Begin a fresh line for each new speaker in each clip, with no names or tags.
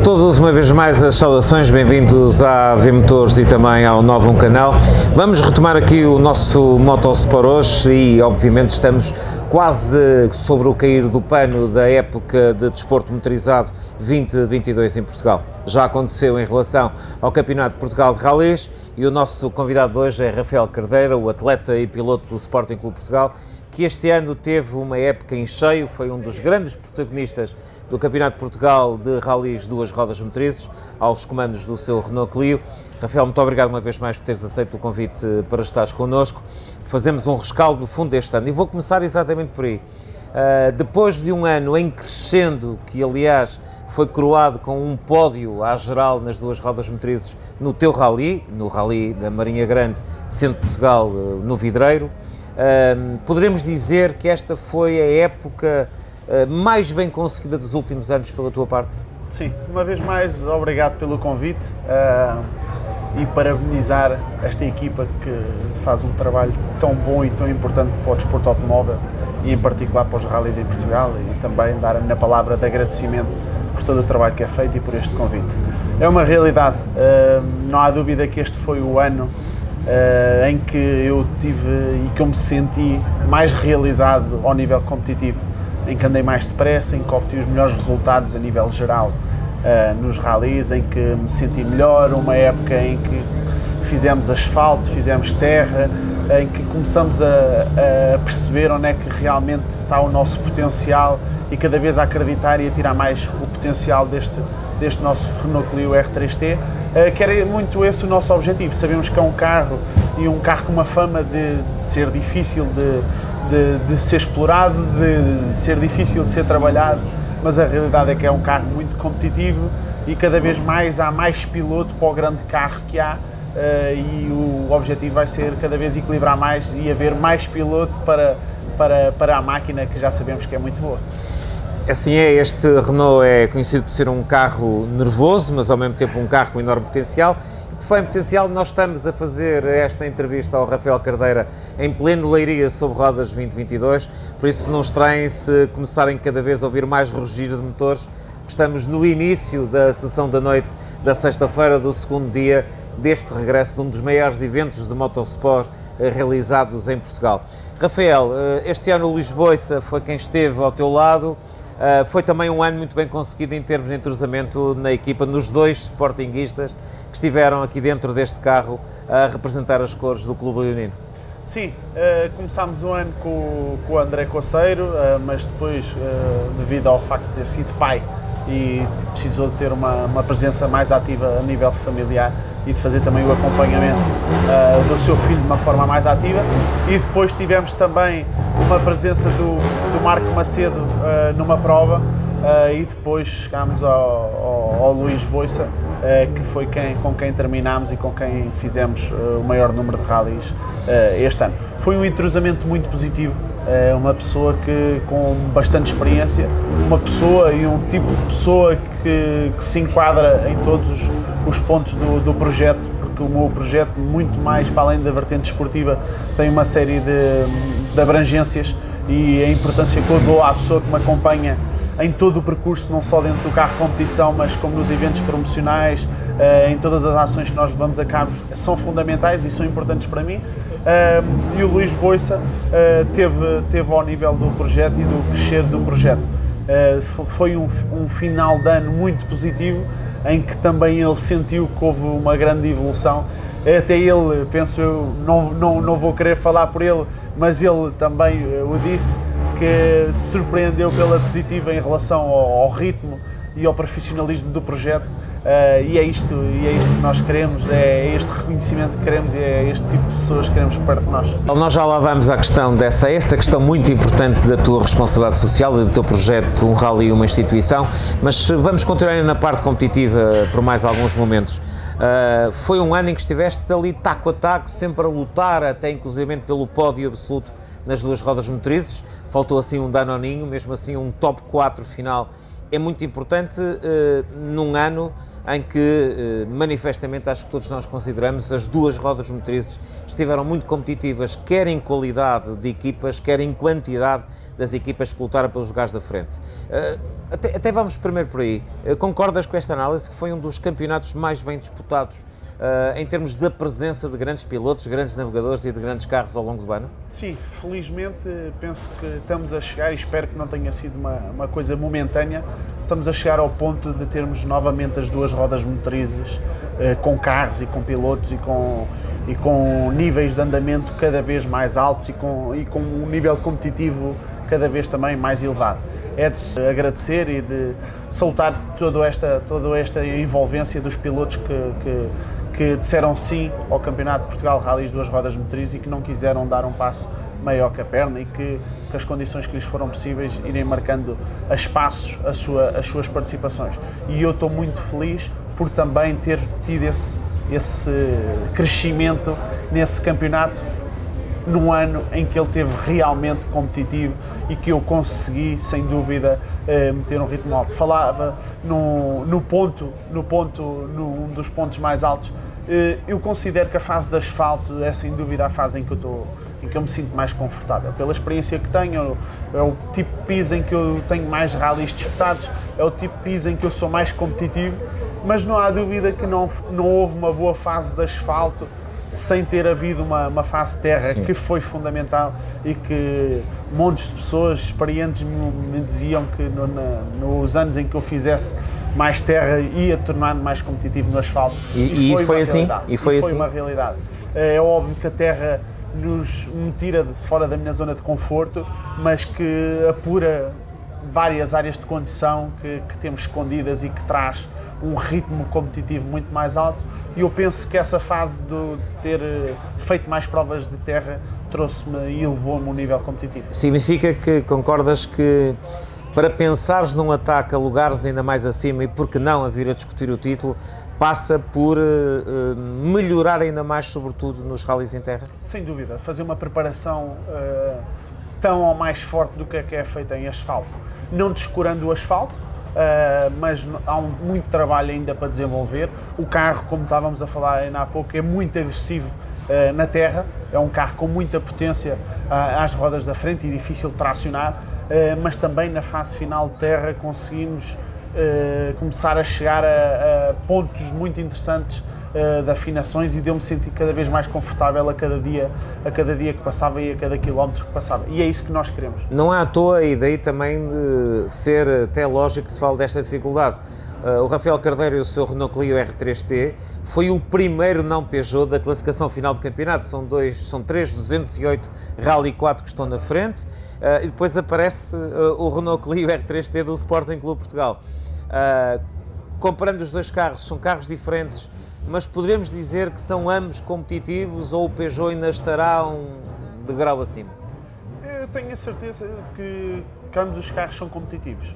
todos, uma vez mais as saudações, bem-vindos à AV Motores e também ao Novo Canal. Vamos retomar aqui o nosso Motosport hoje e obviamente estamos quase sobre o cair do pano da época de desporto motorizado 2022 em Portugal. Já aconteceu em relação ao Campeonato de Portugal de Rallys e o nosso convidado de hoje é Rafael Cardeira, o atleta e piloto do Sporting Clube Portugal, que este ano teve uma época em cheio, foi um dos grandes protagonistas do Campeonato de Portugal de Rallys duas rodas motrizes, aos comandos do seu Renault Clio. Rafael, muito obrigado uma vez mais por teres aceito o convite para estares connosco. Fazemos um rescaldo do fundo deste ano e vou começar exatamente por aí. Depois de um ano em crescendo, que aliás foi coroado com um pódio à geral nas duas rodas motrizes no teu rally, no rally da Marinha Grande, Centro de Portugal, no Vidreiro, poderemos dizer que esta foi a época mais bem conseguida dos últimos anos pela tua parte?
Sim, uma vez mais, obrigado pelo convite e parabenizar esta equipa que faz um trabalho tão bom e tão importante para o desporto automóvel e em particular para os rallies em Portugal, e também dar a minha palavra de agradecimento por todo o trabalho que é feito e por este convite. É uma realidade, não há dúvida que este foi o ano em que eu tive e que eu me senti mais realizado ao nível competitivo, em que andei mais depressa, em que obtive os melhores resultados a nível geral nos rallies, em que me senti melhor, uma época em que fizemos asfalto, fizemos terra, em que começamos a perceber onde é que realmente está o nosso potencial e cada vez a acreditar e a tirar mais o potencial deste nosso Renault Clio R3T, que era muito esse o nosso objetivo. Sabemos que é um carro e um carro com uma fama de ser difícil de ser explorado, de ser difícil de ser trabalhado, mas a realidade é que é um carro muito competitivo e cada vez mais há mais piloto para o grande carro que há, e o objetivo vai ser cada vez equilibrar mais e haver mais piloto para a máquina, que já sabemos que é muito boa.
Assim é, este Renault é conhecido por ser um carro nervoso, mas ao mesmo tempo um carro com enorme potencial. Que foi em potencial, nós estamos a fazer esta entrevista ao Rafael Cardeira em pleno Leiria sobre rodas 2022, por isso não estranhem se começarem cada vez a ouvir mais rugir de motores, porque estamos no início da sessão da noite da sexta-feira do segundo dia deste regresso de um dos maiores eventos de motosport realizados em Portugal. Rafael, este ano o Luís Boiça foi quem esteve ao teu lado. Foi também um ano muito bem conseguido em termos de entrosamento na equipa, nos dois sportinguistas que estiveram aqui dentro deste carro a representar as cores do Clube Leonino.
Sim, começámos o ano com o André Coceiro, mas depois, devido ao facto de ter sido pai e precisou de ter uma presença mais ativa a nível familiar e de fazer também o acompanhamento do seu filho de uma forma mais ativa, e depois tivemos também uma presença do Marco Macedo numa prova, e depois chegámos ao Luís Boiça, que foi com quem terminámos e com quem fizemos o maior número de rallies este ano. Foi um entrosamento muito positivo, uma pessoa com bastante experiência, uma pessoa e um tipo de pessoa que se enquadra em todos os pontos do projeto, porque o meu projeto, muito mais para além da vertente esportiva, tem uma série de abrangências, e a importância que eu dou à pessoa que me acompanha em todo o percurso, não só dentro do carro de competição, mas como nos eventos promocionais, em todas as ações que nós levamos a cabo, são fundamentais e são importantes para mim. E o Luís Boiça teve ao nível do projeto e do crescer do projeto. Foi um final de ano muito positivo, em que também ele sentiu que houve uma grande evolução. Até ele, penso eu, não vou querer falar por ele, mas ele também o disse, que se surpreendeu pela positiva em relação ao ritmo e ao profissionalismo do projeto, e é isto que nós queremos, é este reconhecimento que queremos e é este tipo de pessoas que queremos perto de nós.
Nós já lá vamos à questão essa questão muito importante da tua responsabilidade social e do teu projeto, um rally e uma instituição, mas vamos continuar na parte competitiva por mais alguns momentos. Foi um ano em que estiveste ali taco a taco, sempre a lutar, até inclusivamente pelo pódio absoluto nas duas rodas motrizes. Faltou assim um danoninho, mesmo assim um top 4 final é muito importante num ano em que manifestamente acho que todos nós consideramos as duas rodas motrizes estiveram muito competitivas, quer em qualidade de equipas, quer em quantidade das equipas que lutaram pelos lugares da frente. Até vamos primeiro por aí. Concordas com esta análise que foi um dos campeonatos mais bem disputados em termos da presença de grandes pilotos, grandes navegadores e de grandes carros ao longo do ano?
Sim, felizmente penso que estamos a chegar, e espero que não tenha sido uma coisa momentânea, estamos a chegar ao ponto de termos novamente as duas rodas motrizes com carros e com pilotos e com níveis de andamento cada vez mais altos e com um nível competitivo cada vez também mais elevado. É de se agradecer e de soltar toda esta envolvência dos pilotos que disseram sim ao Campeonato de Portugal Rallys duas rodas motrizes e que não quiseram dar um passo maior que a perna e que as condições que lhes foram possíveis irem marcando a espaços as suas participações. E eu estou muito feliz por também ter tido esse crescimento nesse campeonato num ano em que ele teve realmente competitivo e que eu consegui, sem dúvida, meter um ritmo alto. Falava num dos pontos mais altos. Eu considero que a fase de asfalto é sem dúvida a fase em que eu me sinto mais confortável. Pela experiência que tenho, é o tipo de piso em que eu tenho mais rallies disputados, é o tipo de piso em que eu sou mais competitivo, mas não há dúvida que não houve uma boa fase de asfalto sem ter havido uma fase de terra. Sim. Que foi fundamental e que montes de pessoas experientes me diziam que nos anos em que eu fizesse mais terra ia tornar-me mais competitivo no asfalto.
E foi assim?
E foi uma realidade. É óbvio que a terra me tira de fora da minha zona de conforto, mas que apura várias áreas de condução que temos escondidas e que traz um ritmo competitivo muito mais alto, e eu penso que essa fase de ter feito mais provas de terra trouxe-me e elevou-me um nível competitivo.
Significa que concordas que para pensares num ataque a lugares ainda mais acima e por que não a vir a discutir o título, passa por melhorar ainda mais, sobretudo nos rallies em terra?
Sem dúvida, fazer uma preparação tão ou mais forte do que é feita em asfalto. Não descurando o asfalto, mas há muito trabalho ainda para desenvolver. O carro, como estávamos a falar ainda há pouco, é muito agressivo na terra, é um carro com muita potência às rodas da frente e difícil de tracionar, mas também na fase final de terra conseguimos começar a chegar a pontos muito interessantes de afinações, e deu-me sentir cada vez mais confortável a cada dia que passava e a cada quilómetro que passava, e é isso que nós queremos.
Não é à toa, e daí também de ser até lógico que se fale desta dificuldade. O Rafael Cardeiro e o seu Renault Clio R3T foi o primeiro não Peugeot da classificação final do campeonato. São três 208 Rally 4 que estão na frente, e depois aparece o Renault Clio R3T do Sporting Clube Portugal. Comparando os dois carros, são carros diferentes, mas poderemos dizer que são ambos competitivos, ou o Peugeot ainda estará um degrau acima?
Eu tenho a certeza que ambos os carros são competitivos.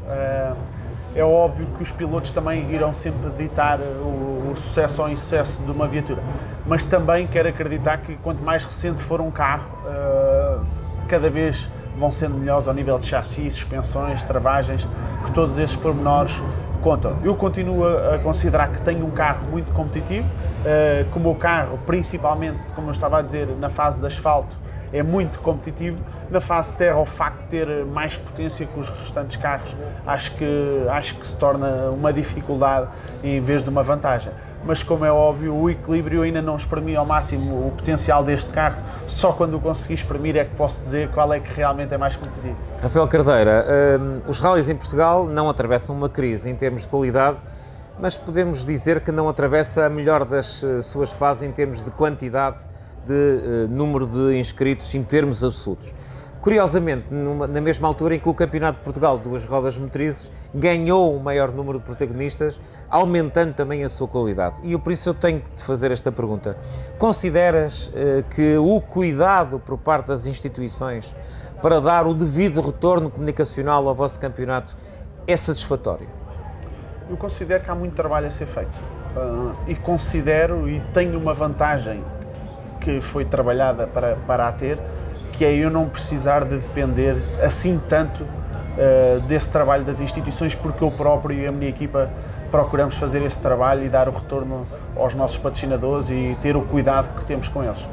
É óbvio que os pilotos também irão sempre ditar o sucesso ou insucesso de uma viatura, mas também quero acreditar que quanto mais recente for um carro, cada vez vão sendo melhores ao nível de chassi, suspensões, travagens, que todos esses pormenores contam. Eu continuo a considerar que tenho um carro muito competitivo, que o meu carro, principalmente, como eu estava a dizer, na fase de asfalto, é muito competitivo. Na fase de terra, o facto de ter mais potência que os restantes carros, acho que se torna uma dificuldade em vez de uma vantagem. Mas, como é óbvio, o equilíbrio ainda não exprimi ao máximo o potencial deste carro. Só quando o conseguir exprimir é que posso dizer qual é que realmente é mais competitivo.
Rafael Cardeira, os rallies em Portugal não atravessam uma crise em termos de qualidade, mas podemos dizer que não atravessa a melhor das suas fases em termos de quantidade de número de inscritos em termos absolutos. Curiosamente, na mesma altura em que o Campeonato de Portugal de duas rodas motrizes ganhou o maior número de protagonistas, aumentando também a sua qualidade. E por isso eu tenho de fazer esta pergunta. Consideras que o cuidado por parte das instituições para dar o devido retorno comunicacional ao vosso campeonato é satisfatório?
Eu considero que há muito trabalho a ser feito. E considero, e tenho uma vantagem que foi trabalhada para a ter, que é eu não precisar de depender assim tanto desse trabalho das instituições, porque eu próprio e a minha equipa procuramos fazer esse trabalho e dar o retorno aos nossos patrocinadores e ter o cuidado que temos com eles.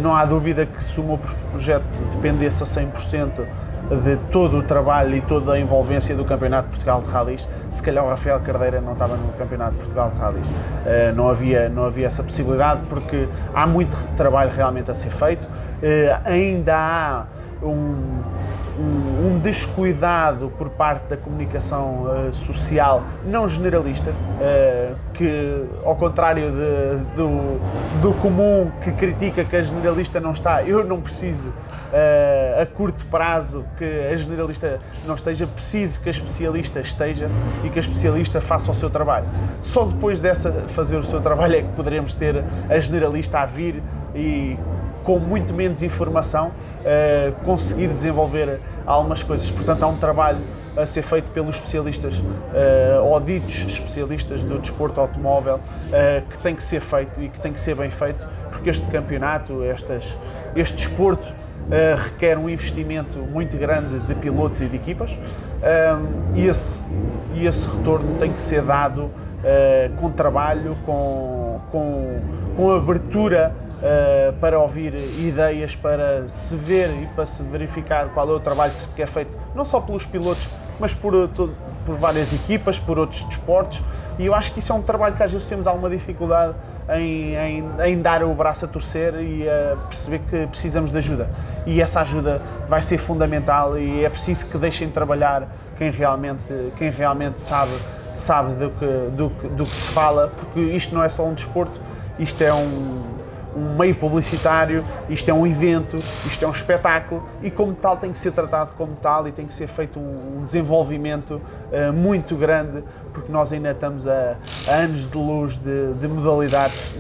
Não há dúvida que se o meu projeto dependesse a 100% de todo o trabalho e toda a envolvência do Campeonato de Portugal de Rallys, se calhar o Rafael Cardeira não estava no Campeonato de Portugal de Rallys. Não havia essa possibilidade, porque há muito trabalho realmente a ser feito, ainda há um descuidado por parte da comunicação social não generalista, que, ao contrário do comum, que critica que a generalista não está, eu não preciso a curto prazo que a generalista não esteja, preciso que a especialista esteja e que a especialista faça o seu trabalho. Só depois dessa fazer o seu trabalho é que poderemos ter a generalista a vir e, com muito menos informação, conseguir desenvolver algumas coisas. Portanto, há um trabalho a ser feito pelos especialistas, ou ditos especialistas do desporto automóvel, que tem que ser feito e que tem que ser bem feito, porque este campeonato, este desporto, requer um investimento muito grande de pilotos e de equipas, e esse retorno tem que ser dado com trabalho, com abertura, para ouvir ideias, para se ver e para se verificar qual é o trabalho que é feito, não só pelos pilotos, mas por várias equipas, por outros desportos, e eu acho que isso é um trabalho que às vezes temos alguma dificuldade em dar o braço a torcer e a perceber que precisamos de ajuda. E essa ajuda vai ser fundamental, e é preciso que deixem trabalhar quem realmente sabe do que se fala, porque isto não é só um desporto, isto é um meio publicitário, isto é um evento, isto é um espetáculo, e como tal tem que ser tratado como tal, e tem que ser feito um desenvolvimento muito grande, porque nós ainda estamos a anos de luz de modalidades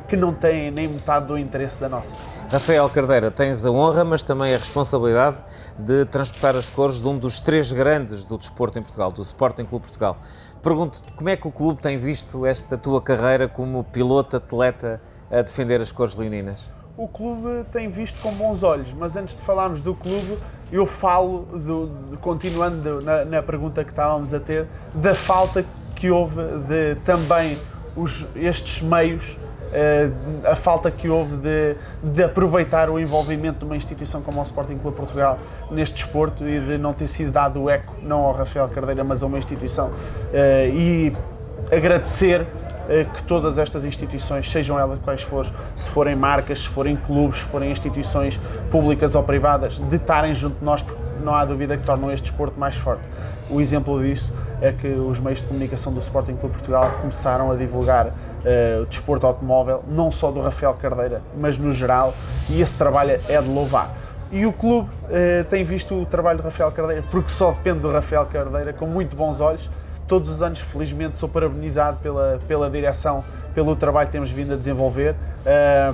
que não têm nem metade do interesse da nossa.
Rafael Cardeira, tens a honra, mas também a responsabilidade de transportar as cores de um dos três grandes do desporto em Portugal, do Sporting Clube Portugal. Pergunto-te, como é que o clube tem visto esta tua carreira como piloto, atleta, a defender as cores leoninas?
O clube tem visto com bons olhos, mas antes de falarmos do clube, eu falo, continuando na pergunta que estávamos a ter, da falta que houve de também estes meios, a falta que houve de aproveitar o envolvimento de uma instituição como o Sporting Clube Portugal neste desporto, e de não ter sido dado o eco, não ao Rafael Cardeira, mas a uma instituição, e agradecer que todas estas instituições, sejam elas quais forem, se forem marcas, se forem clubes, se forem instituições públicas ou privadas, de estarem junto de nós, porque não há dúvida que tornam este desporto mais forte. O exemplo disso é que os meios de comunicação do Sporting Clube Portugal começaram a divulgar o desporto automóvel, não só do Rafael Cardeira, mas no geral, e esse trabalho é de louvar. E o clube tem visto o trabalho do Rafael Cardeira, porque só depende do Rafael Cardeira, com muito bons olhos. Todos os anos, felizmente, sou parabenizado pela direção, pelo trabalho que temos vindo a desenvolver,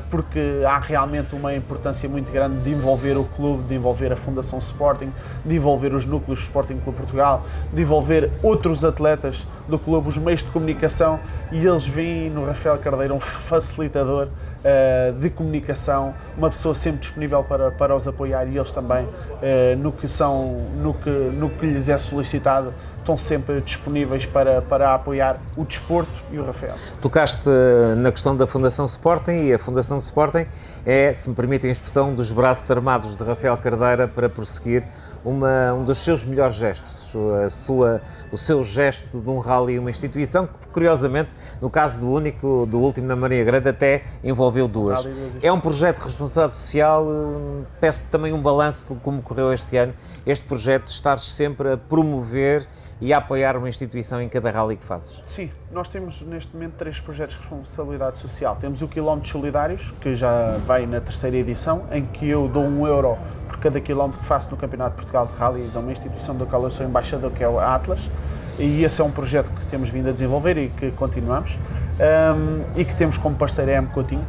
porque há realmente uma importância muito grande de envolver o clube, de envolver a Fundação Sporting, de envolver os núcleos do Sporting Clube Portugal, de envolver outros atletas do clube, os meios de comunicação, e eles veem no Rafael Cardeira um facilitador de comunicação, uma pessoa sempre disponível para os apoiar, e eles também, no que lhes é solicitado, estão sempre disponíveis para apoiar o desporto e o Rafael.
Tocaste na questão da Fundação Sporting, e a Fundação Sporting é, se me permitem a expressão, dos braços armados de Rafael Cardeira para prosseguir um dos seus melhores gestos, o seu gesto de um rally, uma instituição que, curiosamente, no caso do último na Marinha Grande, até envolveu duas. É um projeto de responsabilidade social. Peço também um balanço de como correu este ano, este projeto de estares sempre a promover e a apoiar uma instituição em cada rally que fazes.
Sim, nós temos neste momento 3 projetos de responsabilidade social. Temos o Quilómetros Solidários, que já vai na 3ª edição, em que eu dou €1 por cada quilómetro que faço no Campeonato de Portugal de Rallys, a uma instituição da qual eu sou embaixador, que é o Atlas, e esse é um projeto que temos vindo a desenvolver e que continuamos, e que temos como parceiro a M Coutinho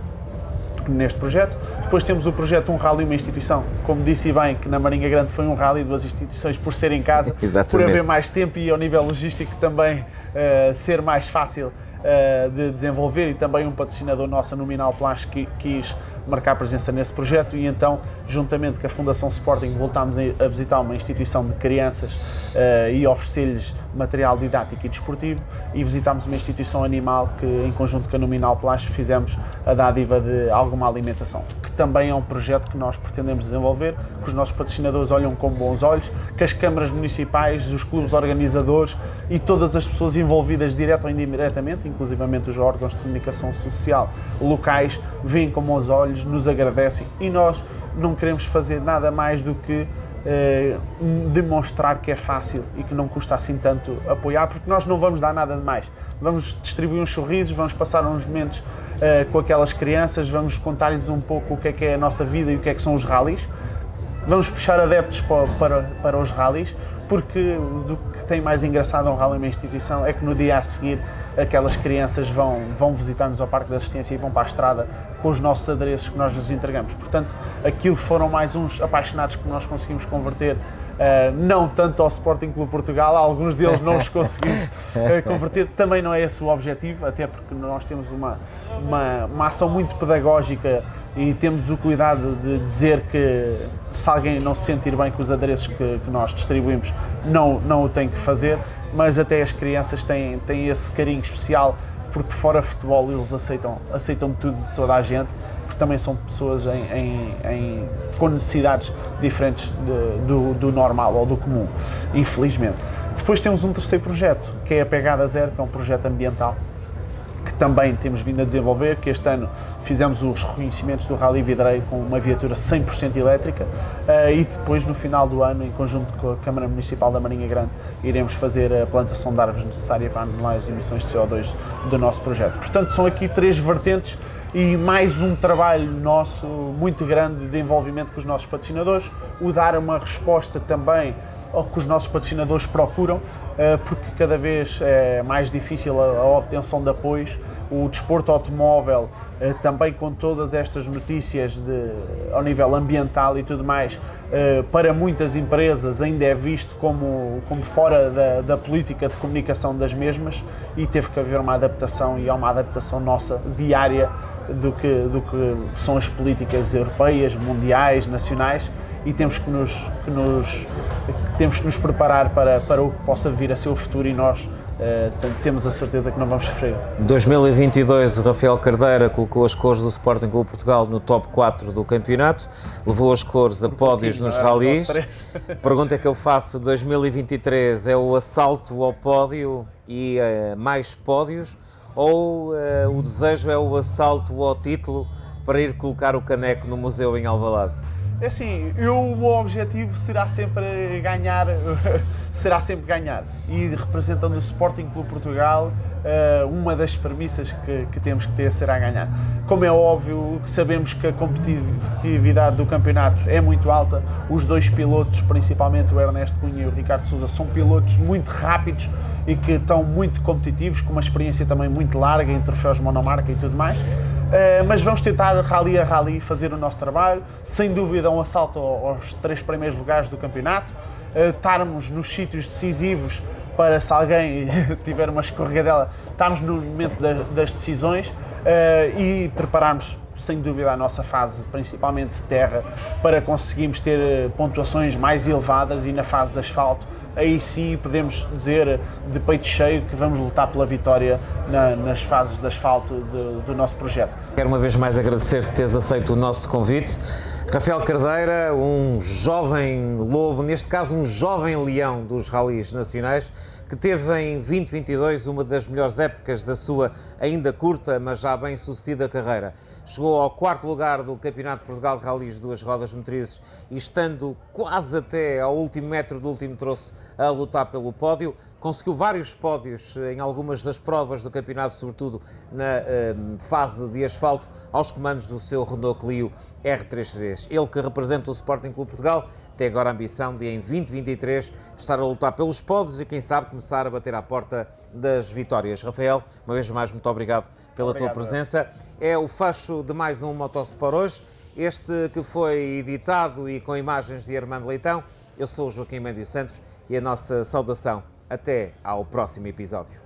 neste projeto. Depois temos o projeto Um Rally, uma instituição, como disse bem, que na Marinha Grande foi um rally, 2 instituições por ser em casa, por haver mais tempo e ao nível logístico também ser mais fácil de desenvolver, e também um patrocinador nosso, a Nominal Plás, que quis marcar presença nesse projeto, e então, juntamente com a Fundação Sporting, voltámos a visitar uma instituição de crianças e oferecer-lhes material didático e desportivo, e visitámos uma instituição animal que, em conjunto com a Nominal Plás, fizemos a dádiva de alguma alimentação, que também é um projeto que nós pretendemos desenvolver desenvolver, que os nossos patrocinadores olham com bons olhos, que as câmaras municipais, os clubes organizadores e todas as pessoas envolvidas direta ou indiretamente, inclusivamente os órgãos de comunicação social locais, veem com bons olhos, nos agradecem, e nós não queremos fazer nada mais do que demonstrar que é fácil e que não custa assim tanto apoiar, porque nós não vamos dar nada de mais. Vamos distribuir uns sorrisos, vamos passar uns momentos com aquelas crianças, vamos contar-lhes um pouco o que é a nossa vida e o que é que são os rallies. Vamos puxar adeptos para os rallies, porque do que tem mais engraçado um rally, uma instituição, é que no dia a seguir aquelas crianças vão visitar-nos ao Parque da Assistência e vão para a estrada com os nossos adereços que nós lhes entregamos. Portanto, aquilo foram mais uns apaixonados que nós conseguimos converter, não tanto ao Sporting Clube Portugal, alguns deles não os conseguimos converter, também não é esse o objetivo, até porque nós temos uma ação muito pedagógica e temos o cuidado de dizer que se alguém não se sentir bem com os adereços que nós distribuímos, não o tem que fazer, mas até as crianças têm esse carinho especial, porque fora futebol eles aceitam tudo, toda a gente, porque também são pessoas com necessidades diferentes do normal ou do comum, infelizmente. Depois temos um terceiro projeto, que é a Pegada Zero, que é um projeto ambiental, que também temos vindo a desenvolver, que este ano fizemos os reconhecimentos do Rally Vidreiro com uma viatura 100% elétrica, e depois no final do ano, em conjunto com a Câmara Municipal da Marinha Grande, iremos fazer a plantação de árvores necessária para anular as emissões de CO2 do nosso projeto. Portanto, são aqui 3 vertentes e mais um trabalho nosso muito grande de envolvimento com os nossos patrocinadores, o dar uma resposta também ao que os nossos patrocinadores procuram, porque cada vez é mais difícil a obtenção de apoios. O desporto automóvel, também com todas estas notícias ao nível ambiental e tudo mais, para muitas empresas ainda é visto como fora da política de comunicação das mesmas, e teve que haver uma adaptação, e há uma adaptação nossa diária do que são as políticas europeias, mundiais, nacionais, e temos que nos preparar para o que possa vir a ser o futuro, e nós temos a certeza que não vamos sofrer.
Em 2022, o Rafael Cardeira colocou as cores do Sporting Clube Portugal no top 4 do campeonato, levou as cores a pódios nos rallies. A pergunta que eu faço: 2023 é o assalto ao pódio e mais pódios, ou o desejo é o assalto ao título para ir colocar o caneco no museu em Alvalade?
É assim, o meu objetivo será sempre ganhar, e representando o Sporting Clube Portugal, uma das premissas que temos que ter será ganhar. Como é óbvio, sabemos que a competitividade do campeonato é muito alta, os 2 pilotos, principalmente o Ernesto Cunha e o Ricardo Sousa, são pilotos muito rápidos e que estão muito competitivos, com uma experiência também muito larga em troféus monomarca e tudo mais. Mas vamos tentar, rally a rally, fazer o nosso trabalho, sem dúvida um assalto aos 3 primeiros lugares do campeonato, estarmos nos sítios decisivos para, se alguém tiver uma escorregadela, estarmos no momento das decisões, e prepararmos sem dúvida a nossa fase, principalmente de terra, para conseguirmos ter pontuações mais elevadas, e na fase de asfalto, aí sim podemos dizer de peito cheio que vamos lutar pela vitória nas fases de asfalto do nosso projeto.
Quero uma vez mais agradecer-te teres aceito o nosso convite. Rafael Cardeira, um jovem lobo, neste caso um jovem leão dos rallies nacionais, que teve em 2022 uma das melhores épocas da sua ainda curta, mas já bem sucedida carreira. Chegou ao 4º lugar do Campeonato de Portugal de Rallies de 2 rodas motrizes, e estando quase até ao último metro do último troço a lutar pelo pódio, conseguiu vários pódios em algumas das provas do campeonato, sobretudo na fase de asfalto, aos comandos do seu Renault Clio R33. Ele, que representa o Sporting Clube Portugal, tem agora a ambição de, em 2023, estar a lutar pelos pódios e, quem sabe, começar a bater à porta das vitórias. Rafael, uma vez mais, muito obrigado pela tua presença. É o fecho de mais um Motosport hoje, este que foi editado e com imagens de Armando Leitão. Eu sou o Joaquim Mendes Santos, e a nossa saudação até ao próximo episódio.